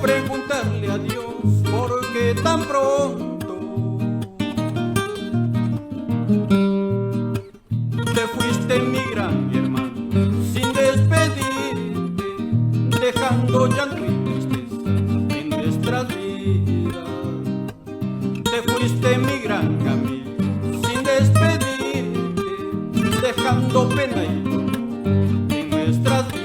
preguntarle a Dios por qué tan pronto te fuiste, mi gran hermano, sin despedirte, dejando llanto y tristeza en nuestras vidas. Te fuiste, mi gran amigo, sin despedirte, dejando pena y dolor en nuestras vidas.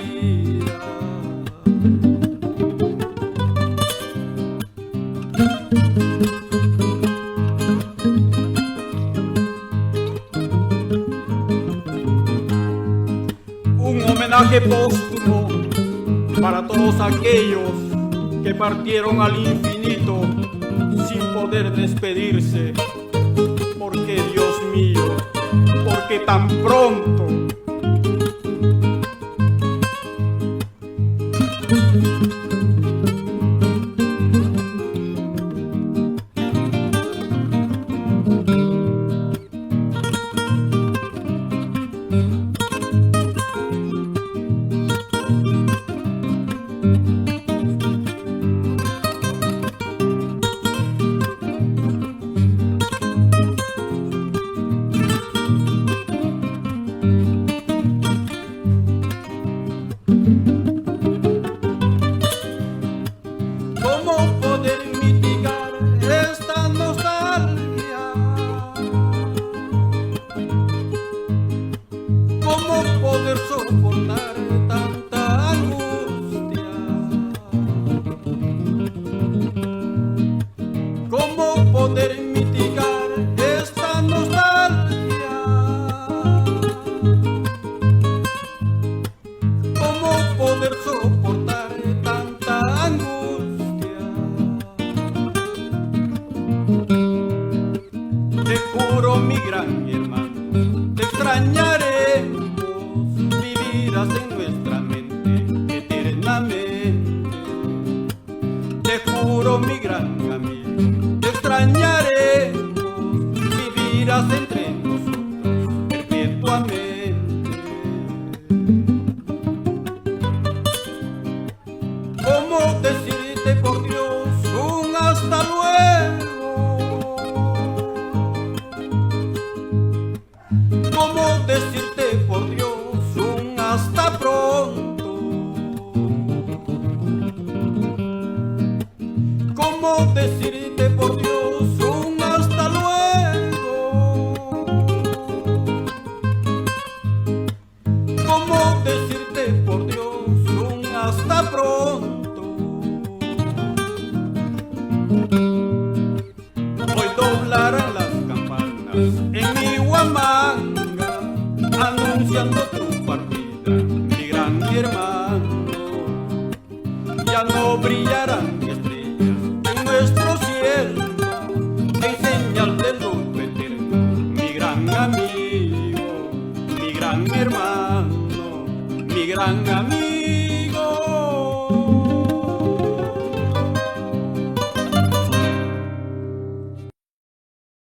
Un homenaje póstumo para todos aquellos que partieron al infinito sin poder despedirse. Porque, Dios mío, porque tan pronto. ¿Cómo poder mitigar esta nostalgia? ¿Cómo poder soportar tanta angustia? ¿Cómo poder mitigar esta nostalgia? ¿Cómo poder soportar tanta angustia? Te juro, mi gran hermano, te extrañaremos, vivirás en nuestra mente eternamente. Te juro, mi gran amigo, te extrañaremos, vivirás entre nosotros perpetuamente. ¿Cómo decirte, por Dios, un hasta luego? ¿Cómo decirte, por Dios, un hasta pronto? ¿Cómo decirte, por Dios, un hasta luego? ¿Cómo decirte, por Dios, un hasta pronto? Hoy doblarán las campanas en mi Huamanga, anunciando tu partida, mi gran hermano. Ya no brillarán estrellas en nuestro cielo, en señal de luz eterno, mi gran amigo, mi gran hermano, mi gran amigo.